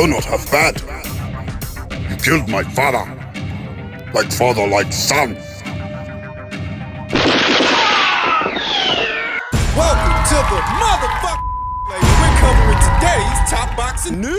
not have bad. You killed my father. Like father, like son. Welcome to the motherfucker. We're covering today's top boxing news.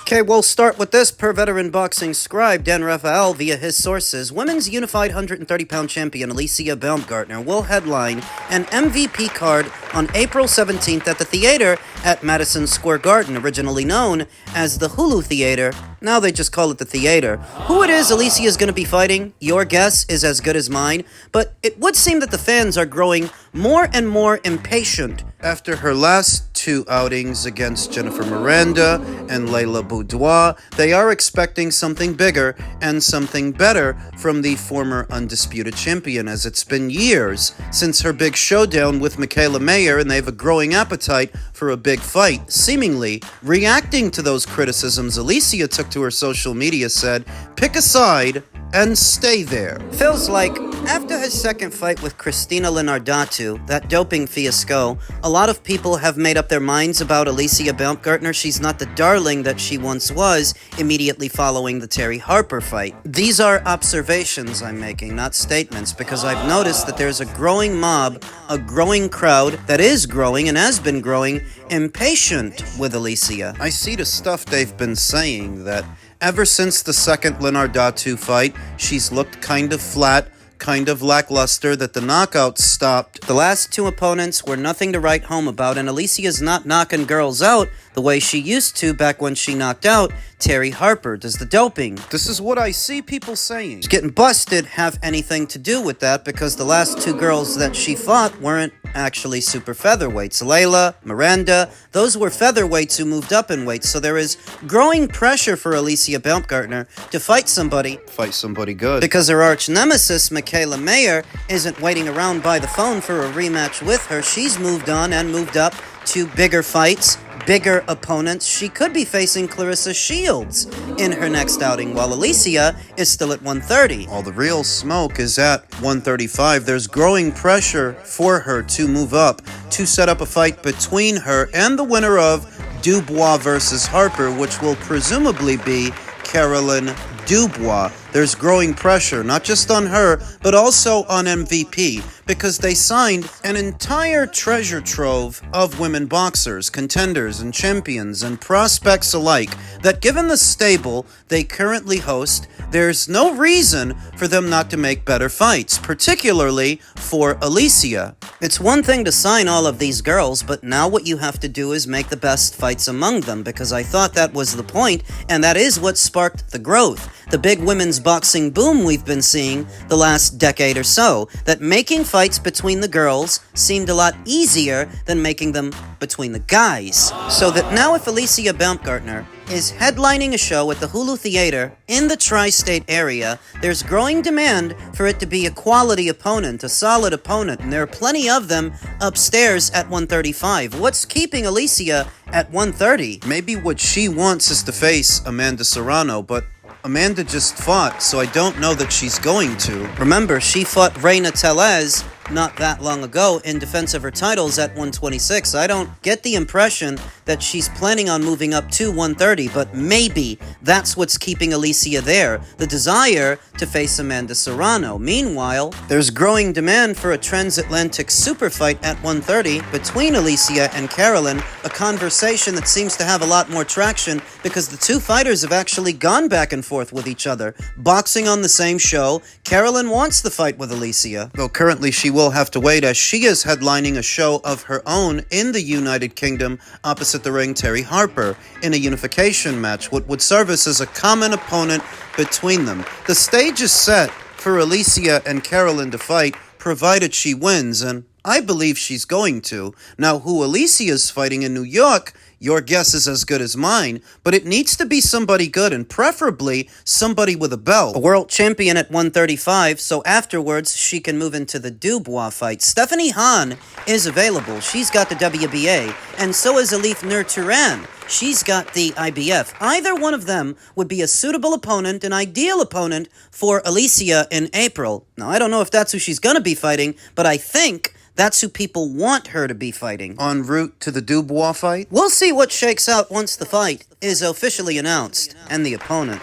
Okay, we'll start with this. Per veteran boxing scribe Dan Rafael, via his sources, women's unified 130-pound champion Alicia Baumgardner will headline an MVP card on April 17th at the theater at Madison Square Garden, originally known as the Hulu Theater. Now they just call it the theater. Who it is Alicia is going to be fighting, your guess is as good as mine, but it would seem that the fans are growing more and more impatient after her last two outings against Jennifer Miranda and Layla Boudoir. They are expecting something bigger and something better from the former undisputed champion, as it's been years since her big showdown with Michaela Mayer, and they have a growing appetite for a big fight. Seemingly, reacting to those criticisms, Alicia took to her social media, said, "Pick a side and stay there." Feels like after her second fight with Cristina Linardatu, that doping fiasco, a lot of people have made up their minds about Alicia Baumgardner. She's not the darling that she once was immediately following the Terry Harper fight. These are observations I'm making, not statements, because I've noticed that there's a growing mob, a growing crowd that is growing and has been growing impatient with Alicia. I see the stuff they've been saying that ever since the second Linardatu fight, she's looked kind of flat, kind of lackluster, that the knockouts stopped. The last two opponents were nothing to write home about, and Alicia's not knocking girls out the way she used to back when she knocked out Terry Harper. Does the doping, this is what I see people saying, getting busted, have anything to do with that? Because the last two girls that she fought weren't actually super featherweights. Layla, Miranda, those were featherweights who moved up in weight. So there is growing pressure for Alicia Baumgardner to fight somebody good, because her arch nemesis Michaela Mayer isn't waiting around by the phone for a rematch with her. She's moved on and moved up to bigger fights, bigger opponents. She could be facing Clarissa Shields in her next outing, while Alicia is still at 130. All the real smoke is at 135. There's growing pressure for her to move up, to set up a fight between her and the winner of Dubois versus Harper, which will presumably be Caroline Dubois. There's growing pressure, not just on her, but also on MVP, because they signed an entire treasure trove of women boxers, contenders and champions and prospects alike, that given the stable they currently host, there's no reason for them not to make better fights, particularly for Alicia. It's one thing to sign all of these girls, but now what you have to do is make the best fights among them, because I thought that was the point, and that is what sparked the growth, the big women's boxing boom we've been seeing the last decade or so, that making fights between the girls seemed a lot easier than making them between the guys. So that now if Alicia Baumgardner is headlining a show at the Hulu Theater in the tri-state area, there's growing demand for it to be a quality opponent, a solid opponent, and there are plenty of them upstairs at 135. What's keeping Alicia at 130? Maybe what she wants is to face Amanda Serrano, but Amanda just fought, so I don't know that she's going to. Remember, she fought Reina Tellez not that long ago in defense of her titles at 126. I don't get the impression that she's planning on moving up to 130, but maybe that's what's keeping Alicia there, the desire to face Amanda Serrano. Meanwhile, there's growing demand for a transatlantic super fight at 130 between Alicia and Caroline, a conversation that seems to have a lot more traction because the two fighters have actually gone back and forth with each other, boxing on the same show. Caroline wants the fight with Alicia, though currently she will have to wait, as she is headlining a show of her own in the United Kingdom opposite the ring Terry Harper in a unification match, what would serve as a common opponent between them. The stage is set for Alicia and Caroline to fight, provided she wins, and I believe she's going to. Now, who Alicia is fighting in New York, your guess is as good as mine, but it needs to be somebody good, and preferably somebody with a belt. A world champion at 135, so afterwards she can move into the Dubois fight. Stephanie Hahn is available. She's got the WBA, and so is Elif Nur-Turan. She's got the IBF. Either one of them would be a suitable opponent, an ideal opponent for Alicia in April. Now, I don't know if that's who she's going to be fighting, but I think That's who people want her to be fighting. En route to the Dubois fight? We'll see what shakes out once the fight is officially announced and the opponent.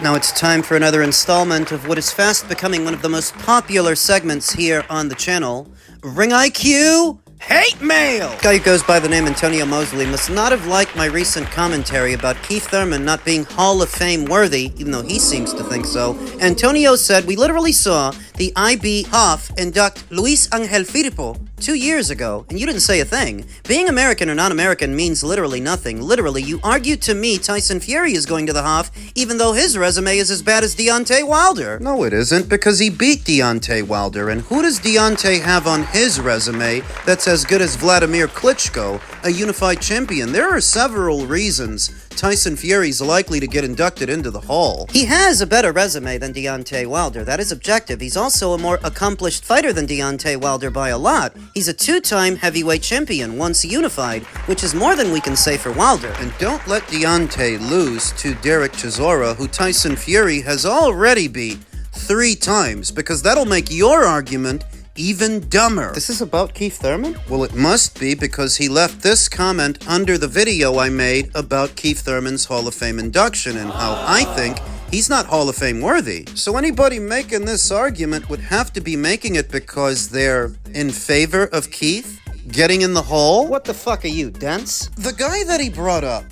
Now it's time for another installment of what is fast becoming one of the most popular segments here on the channel, Ring IQ Hate Mail! Guy who goes by the name Antonio Mosley must not have liked my recent commentary about Keith Thurman not being Hall of Fame worthy, even though he seems to think so. Antonio said we literally saw the IB Hof induct Luis Angel Firpo 2 years ago, and you didn't say a thing. Being American or non-American means literally nothing. Literally, you argued to me Tyson Fury is going to the Hof, even though his resume is as bad as Deontay Wilder. No, it isn't, because he beat Deontay Wilder, and who does Deontay have on his resume that's as good as Vladimir Klitschko, a unified champion? There are several reasons Tyson Fury's likely to get inducted into the Hall. He has a better resume than Deontay Wilder. That is objective. He's also a more accomplished fighter than Deontay Wilder by a lot. He's a two-time heavyweight champion, once unified, which is more than we can say for Wilder. And don't let Deontay lose to Derek Chisora, who Tyson Fury has already beat 3 times, because that'll make your argument even dumber. This is about Keith Thurman? Well, it must be, because he left this comment under the video I made about Keith Thurman's Hall of Fame induction and how I think he's not Hall of Fame worthy. So anybody making this argument would have to be making it because they're in favor of Keith getting in the Hall? What the fuck are you, dense? The guy that he brought up,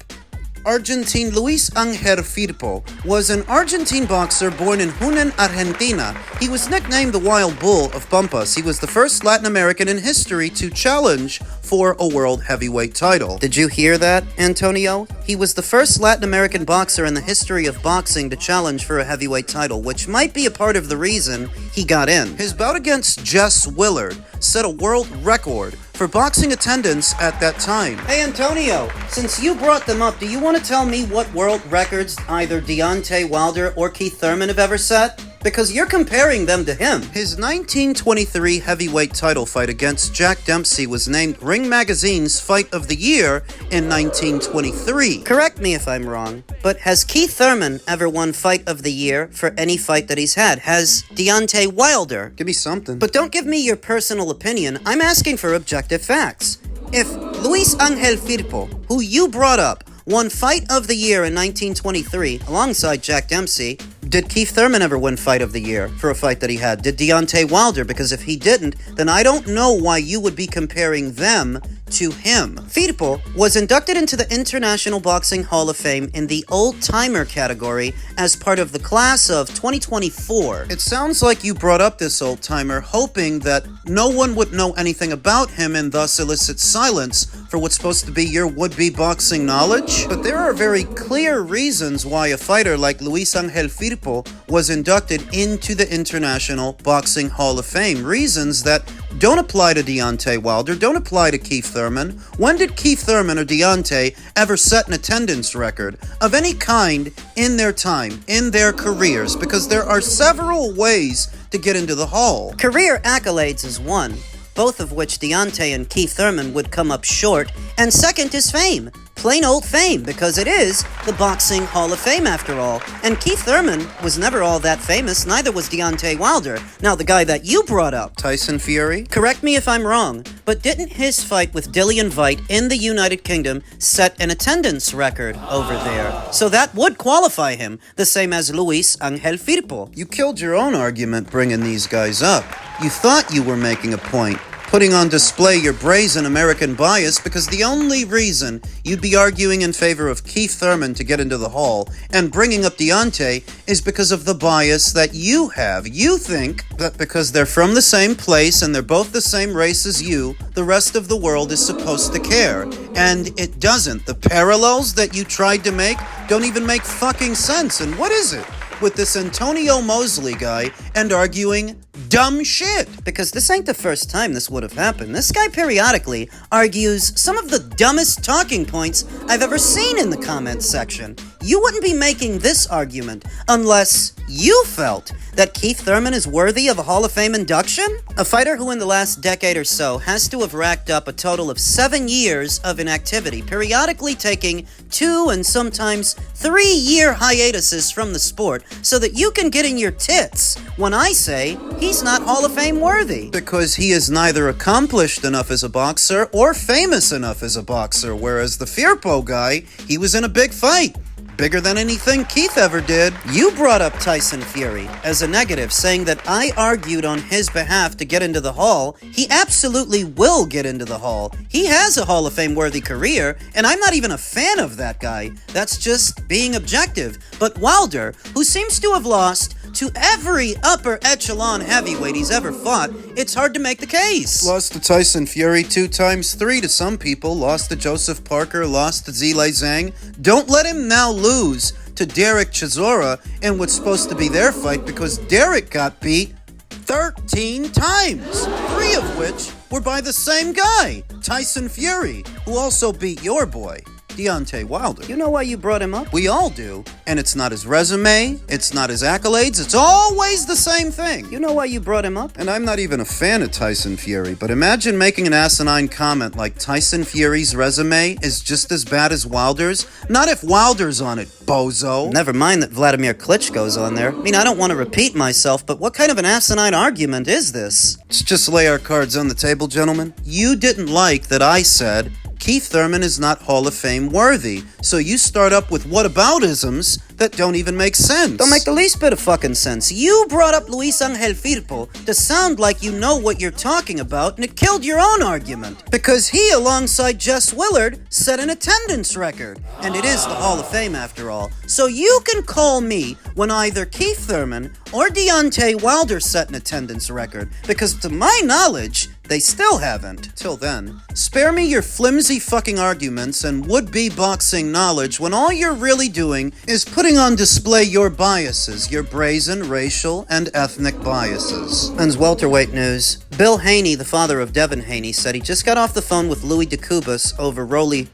Argentine Luis Angel Firpo, was an Argentine boxer born in Junin, Argentina. He was nicknamed the Wild Bull of Pampas. He was the first Latin American in history to challenge for a world heavyweight title. Did you hear that, Antonio? He was the first Latin American boxer in the history of boxing to challenge for a heavyweight title, which might be a part of the reason he got in. His bout against Jess Willard set a world record for boxing attendance at that time. Hey, Antonio, since you brought them up, do you want to tell me what world records either Deontay Wilder or Keith Thurman have ever set? Because you're comparing them to him. His 1923 heavyweight title fight against Jack Dempsey was named Ring Magazine's Fight of the Year in 1923. Correct me if I'm wrong, but has Keith Thurman ever won Fight of the Year for any fight that he's had? Has Deontay Wilder? Give me something. But don't give me your personal opinion. I'm asking for objective facts. If Luis Angel Firpo, who you brought up, won Fight of the Year in 1923 alongside Jack Dempsey, did Keith Thurman ever win Fight of the Year for a fight that he had? Did Deontay Wilder? Because if he didn't, then I don't know why you would be comparing them to him. Firpo was inducted into the International Boxing Hall of Fame in the old-timer category as part of the class of 2024. It sounds like you brought up this old-timer hoping that no one would know anything about him and thus elicit silence for what's supposed to be your would-be boxing knowledge. But there are very clear reasons why a fighter like Luis Angel Firpo was inducted into the International Boxing Hall of Fame. Reasons that don't apply to Deontay Wilder, don't apply to Keith Thurman. When did Keith Thurman or Deontay ever set an attendance record of any kind in their time, in their careers? Because there are several ways to get into the Hall. Career accolades is one, both of which Deontay and Keith Thurman would come up short, and second is fame. Plain old fame, because it is the Boxing Hall of Fame after all. And Keith Thurman was never all that famous, neither was Deontay Wilder. Now, the guy that you brought up, Tyson Fury? Correct me if I'm wrong, but didn't his fight with Dillian Veit in the United Kingdom set an attendance record over there? So that would qualify him, the same as Luis Angel Firpo. You killed your own argument bringing these guys up. You thought you were making a point, putting on display your brazen American bias, because the only reason you'd be arguing in favor of Keith Thurman to get into the Hall and bringing up Deontay is because of the bias that you have. You think that because they're from the same place and they're both the same race as you, the rest of the world is supposed to care. And it doesn't. The parallels that you tried to make don't even make fucking sense. And what is it with this Antonio Mosley guy and arguing dumb shit? Because this ain't the first time this would have happened. This guy periodically argues some of the dumbest talking points I've ever seen in the comments section. you wouldn't be making this argument unless you felt that Keith Thurman is worthy of a Hall of Fame induction? A fighter who in the last decade or so has to have racked up a total of 7 years of inactivity, periodically taking 2 and sometimes 3-year hiatuses from the sport so that you can get in your tits when I say he's not Hall of Fame worthy. Because he is neither accomplished enough as a boxer or famous enough as a boxer, whereas the Firpo guy, he was in a big fight. Bigger than anything Keith ever did. You brought up Tyson Fury as a negative, saying that I argued on his behalf to get into the Hall. He absolutely will get into the Hall. He has a Hall of Fame worthy career, and I'm not even a fan of that guy. That's just being objective. But Wilder, who seems to have lost to every upper echelon heavyweight he's ever fought, it's hard to make the case. Lost to Tyson Fury 2 times 3 to some people. Lost to Joseph Parker. Lost to Zhilei Zhang. Don't let him now lose to Derek Chisora in what's supposed to be their fight, because Derek got beat 13 times, 3 of which were by the same guy, Tyson Fury, who also beat your boy, Deontay Wilder. You know why you brought him up? We all do. And it's not his resume, it's not his accolades, it's always the same thing. You know why you brought him up? And I'm not even a fan of Tyson Fury, but imagine making an asinine comment like Tyson Fury's resume is just as bad as Wilder's. Not if Wilder's on it, bozo. Never mind that Vladimir Klitschko's on there. I mean, I don't want to repeat myself, but what kind of an asinine argument is this? Let's just lay our cards on the table, gentlemen. You didn't like that I said Keith Thurman is not Hall of Fame worthy, so you start up with whataboutisms that don't even make sense. Don't make the least bit of fucking sense. You brought up Luis Angel Firpo to sound like you know what you're talking about, and it killed your own argument. Because he, alongside Jess Willard, set an attendance record. And it is the Hall of Fame, after all. So you can call me when either Keith Thurman or Deontay Wilder set an attendance record, because to my knowledge, they still haven't. Till then, spare me your flimsy fucking arguments and would-be boxing knowledge when all you're really doing is putting on display your biases, your brazen racial and ethnic biases. Men's welterweight news. Bill Haney, the father of Devin Haney, said he just got off the phone with Louis DeCubas over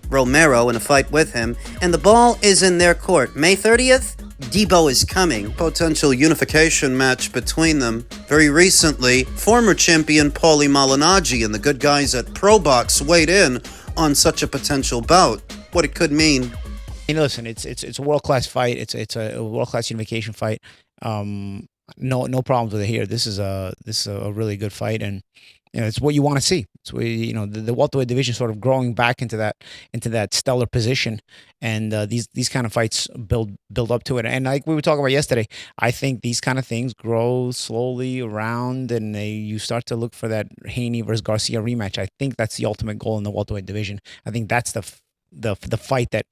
Romero in a fight with him, and the ball is in their court. May 30th? Debo is coming. Potential unification match between them. Very recently, former champion Paulie Malignaggi and the good guys at ProBox weighed in on such a potential bout. What it could mean. You know, listen, it's a world-class fight. It's a world-class unification fight. No problems with it here. This is a really good fight, and you know, it's what you want to see. It's what, you know, the welterweight division sort of growing back into that stellar position, and these kind of fights build up to it. And like we were talking about yesterday, I think these kind of things grow slowly around, and you start to look for that Haney versus Garcia rematch. I think that's the ultimate goal in the welterweight division. I think that's the fight that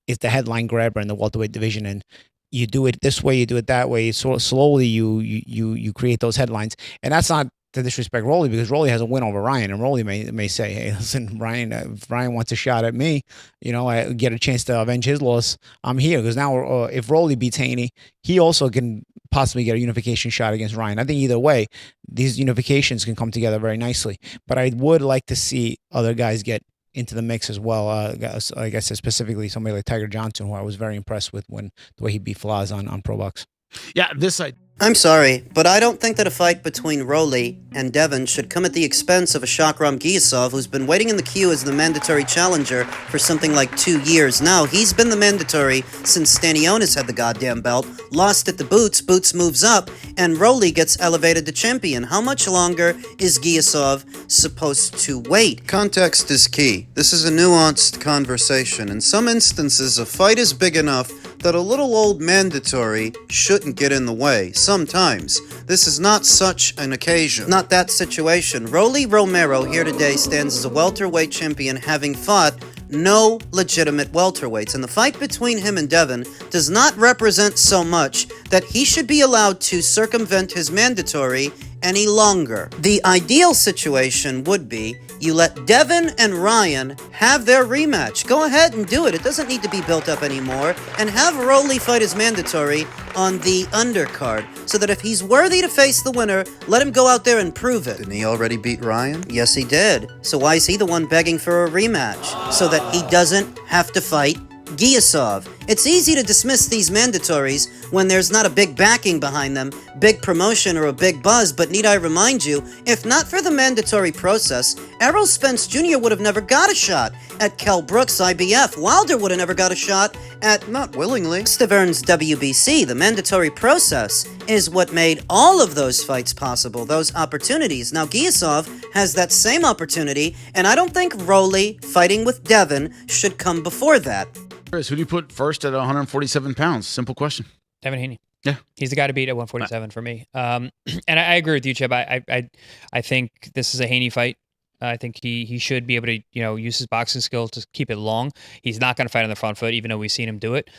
is the headline grabber in the welterweight division, and you do it this way, you do it that way. So slowly you create those headlines, and that's not to disrespect Rolly, because Rolly has a win over Ryan, and Rolly may say, "Hey, listen, Ryan, if Ryan wants a shot at me, you know, I get a chance to avenge his loss. I'm here." Because now, if Rolly beats Haney, he also can possibly get a unification shot against Ryan. I think either way, these unifications can come together very nicely. But I would like to see other guys get into the mix as well. Like I said, specifically somebody like Tiger Johnson, who I was very impressed with when the way he beat Flaz on ProBox. Yeah, this side. I'm sorry, but I don't think that a fight between Rolly and Devin should come at the expense of a Shakram Giasov, who's been waiting in the queue as the mandatory challenger for something like 2 years now. He's been the mandatory since Stanionis had the goddamn belt, lost at the Boots, Boots moves up, and Rolly gets elevated to champion. How much longer is Giasov supposed to wait? Context is key. This is a nuanced conversation. In some instances, a fight is big enough that a little old mandatory shouldn't get in the way. Sometimes. This is not such an occasion. Not that situation. Rolly Romero here today stands as a welterweight champion, having fought no legitimate welterweights, and the fight between him and Devin does not represent so much that he should be allowed to circumvent his mandatory any longer. The ideal situation would be you let Devin and Ryan have their rematch. Go ahead and do it. It doesn't need to be built up anymore. And have Rolly fight his mandatory on the undercard, so that if he's worthy to face the winner, let him go out there and prove it. Didn't he already beat Ryan? Yes, he did. So why is he the one begging for a rematch? So that he doesn't have to fight Giasov. It's easy to dismiss these mandatories when there's not a big backing behind them, big promotion, or a big buzz, but need I remind you, if not for the mandatory process, Errol Spence Jr. would have never got a shot at Kell Brook's IBF. Wilder would have never got a shot at, not willingly, Stavern's WBC. The mandatory process is what made all of those fights possible, those opportunities. Now, Giasov has that same opportunity, and I don't think Rolly fighting with Devin should come before that. Chris, who do you put first at 147 pounds? Simple question. Devin Haney. Yeah. He's the guy to beat at 147 for me. And I agree with you, Chip. I think this is a Haney fight. I think he should be able to, use his boxing skill to keep it long. He's not going to fight on the front foot, even though we've seen him do it,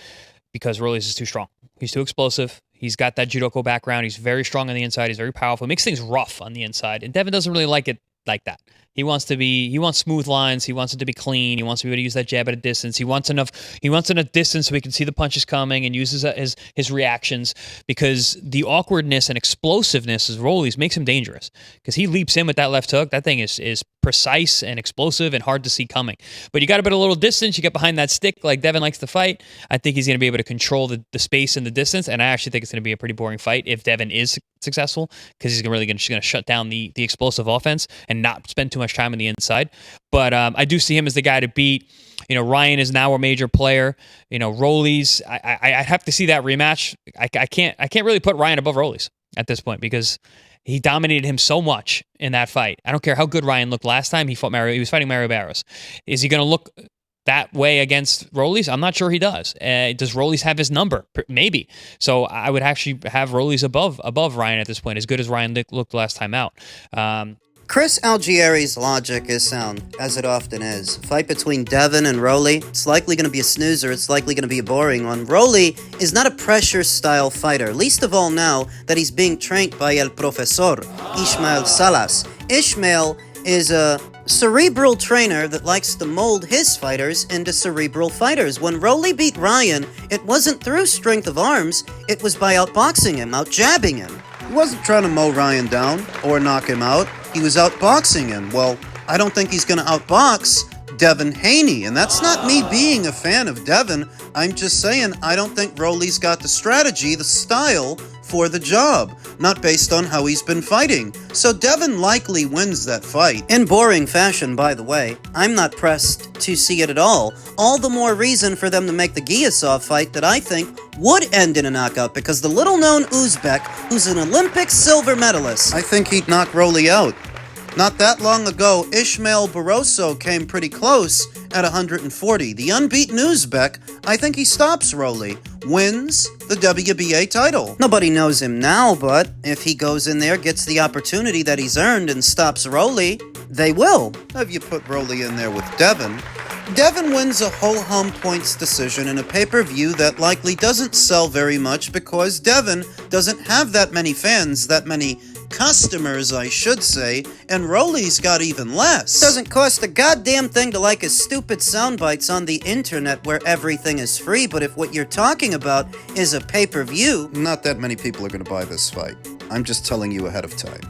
because Rolly's is too strong. He's too explosive. He's got that judoka background. He's very strong on the inside. He's very powerful. Makes things rough on the inside. And Devin doesn't really like it like that. He wants smooth lines. He wants it to be clean. He wants to be able to use that jab at a distance. He wants enough distance so he can see the punches coming and uses his reactions, because the awkwardness and explosiveness of Rolly's makes him dangerous, because he leaps in with that left hook. That thing is precise and explosive and hard to see coming. But you got to put a little distance. You get behind that stick like Devin likes to fight. I think he's going to be able to control the space and the distance, and I actually think it's going to be a pretty boring fight if Devin is successful, because he's really going to shut down the explosive offense and not spend too much time on the inside. But I do see him as the guy to beat. Ryan is now a major player. Rolly's, I have to see that rematch. I can't really put Ryan above Rolly's at this point, because he dominated him so much in that fight. I don't care how good Ryan looked last time he was fighting Mario Barros. Is he going to look that way against Rolly's? I'm not sure he does. Does Rolly's have his number? Maybe. So I would actually have Rolly's above Ryan at this point, as good as Ryan looked last time out. Chris Algieri's logic is sound, as it often is. A fight between Devin and Rolly, it's likely going to be a snoozer, it's likely going to be a boring one. Rolly is not a pressure-style fighter, least of all now that he's being trained by El Profesor, Ismael Salas. Ishmael is a cerebral trainer that likes to mold his fighters into cerebral fighters. When Rolly beat Ryan, it wasn't through strength of arms, it was by outboxing him, outjabbing him. He wasn't trying to mow Ryan down or knock him out. He was outboxing him. Well, I don't think he's going to outbox Devin Haney, and that's not me being a fan of Devin. I'm just saying I don't think Rolly's got the strategy, the style for the job, not based on how he's been fighting. So Devin likely wins that fight. In boring fashion, by the way. I'm not pressed to see it at all. All the more reason for them to make the Giasov fight that I think would end in a knockout, because the little-known Uzbek, who's an Olympic silver medalist, I think he'd knock Rolly out. Not that long ago, Ishmael Barroso came pretty close at 140. The unbeaten Uzbek, I think he stops Rolly, wins the WBA title. Nobody knows him now, but if he goes in there, gets the opportunity that he's earned, and stops Rolly, they will. If you put Rolly in there with Devin, Devin wins a ho-hum points decision in a pay-per-view that likely doesn't sell very much, because Devin doesn't have that many fans, that many customers, I should say, and Rolly's got even less. Doesn't cost a goddamn thing to like his stupid sound bites on the internet where everything is free, but if what you're talking about is a pay-per-view... Not that many people are going to buy this fight. I'm just telling you ahead of time.